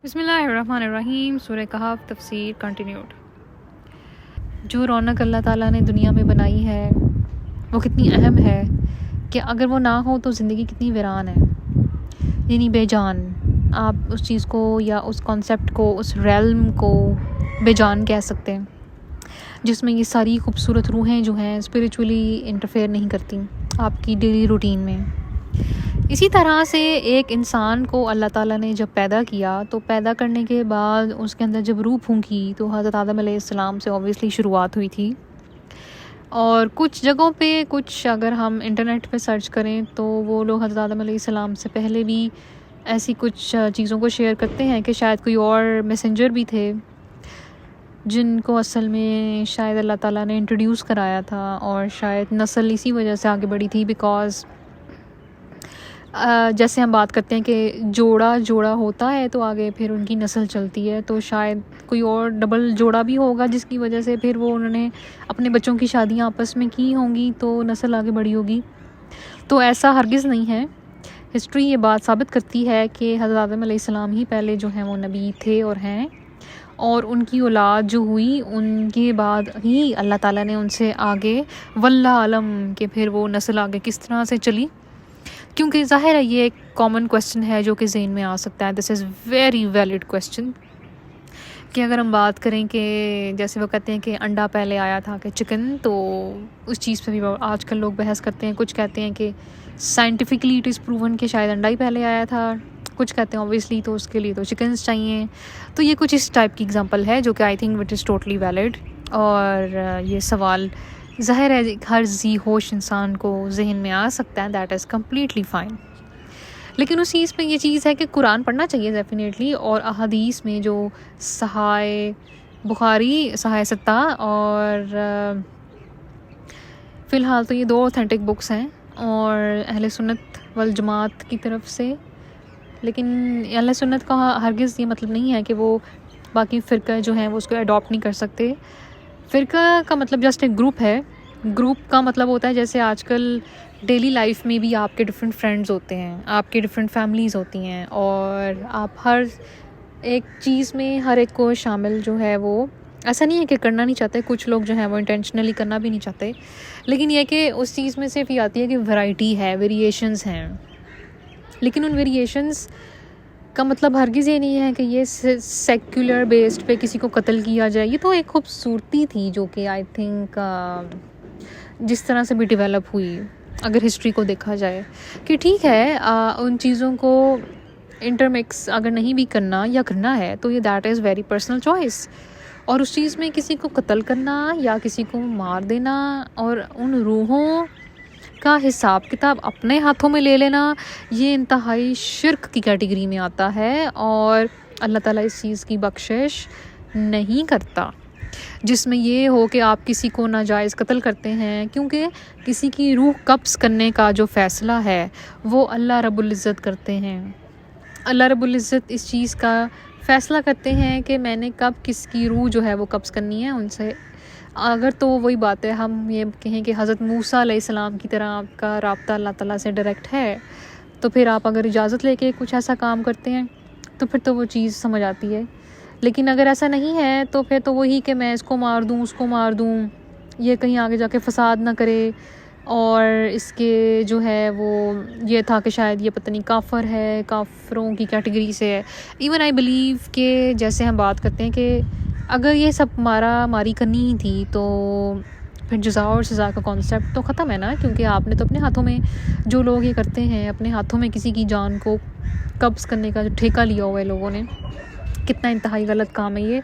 بسم اللہ الرحمن الرحیم. سورہ کہف تفسیر کنٹینیوڈ. جو رونق اللہ تعالیٰ نے دنیا میں بنائی ہے وہ کتنی اہم ہے کہ اگر وہ نہ ہو تو زندگی کتنی ویران ہے، یعنی بے جان. آپ اس چیز کو یا اس کانسیپٹ کو، اس ریلم کو بے جان کہہ سکتے ہیں، جس میں یہ ساری خوبصورت روحیں جو ہیں اسپریچولی انٹرفیئر نہیں کرتی آپ کی ڈیلی روٹین میں. اسی طرح سے ایک انسان کو اللہ تعالیٰ نے جب پیدا کیا تو پیدا کرنے کے بعد اس کے اندر جب روح پھونکی تو حضرت آدم علیہ السلام سے اوبویسلی شروعات ہوئی تھی. اور کچھ جگہوں پہ، کچھ اگر ہم انٹرنیٹ پہ سرچ کریں تو وہ لوگ حضرت آدم علیہ السلام سے پہلے بھی ایسی کچھ چیزوں کو شیئر کرتے ہیں کہ شاید کوئی اور میسنجر بھی تھے جن کو اصل میں شاید اللہ تعالیٰ نے انٹروڈیوس کرایا تھا، اور شاید نسل اسی وجہ سے آگے بڑھی تھی بیکاز جیسے ہم بات کرتے ہیں کہ جوڑا ہوتا ہے تو آگے پھر ان کی نسل چلتی ہے، تو شاید کوئی اور ڈبل جوڑا بھی ہوگا جس کی وجہ سے پھر وہ انہوں نے اپنے بچوں کی شادیاں آپس میں کی ہوں گی تو نسل آگے بڑھی ہوگی. تو ایسا ہرگز نہیں ہے. ہسٹری یہ بات ثابت کرتی ہے کہ حضرت آدم علیہ السلام ہی پہلے جو ہیں وہ نبی تھے اور ہیں، اور ان کی اولاد جو ہوئی ان کے بعد ہی اللہ تعالیٰ نے ان سے آگے واللہ علم کہ پھر وہ نسل آگے کس طرح سے چلی. کیونکہ ظاہر ہے یہ ایک کامن کویسچن ہے جو کہ ذہن میں آ سکتا ہے. دس از ویری ویلڈ کویسچن کہ اگر ہم بات کریں کہ جیسے وہ کہتے ہیں کہ انڈا پہلے آیا تھا کہ چکن، تو اس چیز پہ بھی آج کل لوگ بحث کرتے ہیں. کچھ کہتے ہیں کہ سائنٹیفکلی اٹ از پروون کہ شاید انڈا ہی پہلے آیا تھا، کچھ کہتے ہیں اوبویسلی تو اس کے لیے تو چکنز چاہیے. تو یہ کچھ اس ٹائپ کی اگزامپل ہے جو کہ I think what is totally valid. اور یہ سوال ظاہر ہے ہر ذی ہوش انسان کو ذہن میں آ سکتا ہے، دیٹ از کمپلیٹلی فائن. لیکن اس چیز پہ یہ چیز ہے کہ قرآن پڑھنا چاہیے ڈیفینیٹلی، اور احادیث میں جو صحیح بخاری، صحیح ستہ، اور فی الحال تو یہ 2 اوتھینٹک بکس ہیں اور اہل سنت والجماعت کی طرف سے. لیکن اہل سنت کا ہرگز یہ مطلب نہیں ہے کہ وہ باقی فرقہ جو ہیں وہ اس کو اڈاپٹ نہیں کر سکتے. فرقہ کا مطلب جسٹ ایک گروپ ہے. گروپ کا مطلب ہوتا ہے جیسے آج کل ڈیلی لائف میں بھی آپ کے ڈفرینٹ فرینڈز ہوتے ہیں، آپ کی ڈفرینٹ فیملیز ہوتی ہیں، اور آپ ہر ایک چیز میں ہر ایک کو شامل جو ہے وہ ایسا نہیں ہے کہ کرنا نہیں چاہتے. کچھ لوگ جو ہیں وہ انٹینشنلی کرنا بھی نہیں چاہتے، لیکن یہ کہ اس چیز میں صرف یہ آتی ہے کہ ورائٹی ہے، ویریشنز ہیں. لیکن ان ویریشنز کا مطلب ہرگز یہ نہیں ہے کہ یہ سیکولر بیسڈ پہ کسی کو قتل کیا جائے. یہ تو ایک خوبصورتی تھی جو کہ آئی تھنک جس طرح سے بھی ڈیولپ ہوئی اگر ہسٹری کو دیکھا جائے کہ ٹھیک ہے ان چیزوں کو انٹرمکس اگر نہیں بھی کرنا یا کرنا ہے تو یہ that is very personal choice. اور اس چیز میں کسی کو قتل کرنا یا کسی کو مار دینا اور ان روحوں کا حساب کتاب اپنے ہاتھوں میں لے لینا، یہ انتہائی شرک کی کیٹیگری میں آتا ہے، اور اللہ تعالیٰ اس چیز کی بخشش نہیں کرتا جس میں یہ ہو کہ آپ کسی کو ناجائز قتل کرتے ہیں. کیونکہ کسی کی روح قبض کرنے کا جو فیصلہ ہے وہ اللہ رب العزت کرتے ہیں. اللہ رب العزت اس چیز کا فیصلہ کرتے ہیں کہ میں نے کب کس کی روح جو ہے وہ قبض کرنی ہے ان سے. اگر تو وہی بات ہے ہم یہ کہیں کہ حضرت موسیٰ علیہ السلام کی طرح آپ کا رابطہ اللہ تعالیٰ سے ڈائریکٹ ہے، تو پھر آپ اگر اجازت لے کے کچھ ایسا کام کرتے ہیں تو پھر تو وہ چیز سمجھ آتی ہے. لیکن اگر ایسا نہیں ہے تو پھر تو وہی کہ میں اس کو مار دوں، اس کو مار دوں، یہ کہیں آگے جا کے فساد نہ کرے. اور اس کے جو ہے وہ یہ تھا کہ شاید یہ پتہ نہیں کافر ہے، کافروں کی کیٹیگری سے ہے. ایون آئی بلیو کہ جیسے ہم بات کرتے ہیں کہ اگر یہ سب مارا ماری کرنی ہی تھی تو پھر جزا اور سزا کا کانسیپٹ تو ختم ہے نا. کیونکہ آپ نے تو اپنے ہاتھوں میں، جو لوگ یہ کرتے ہیں اپنے ہاتھوں میں کسی کی جان کو قبض کرنے کا جو ٹھیکہ لیا ہوا ہے لوگوں نے، کتنا انتہائی غلط کام ہے یہ.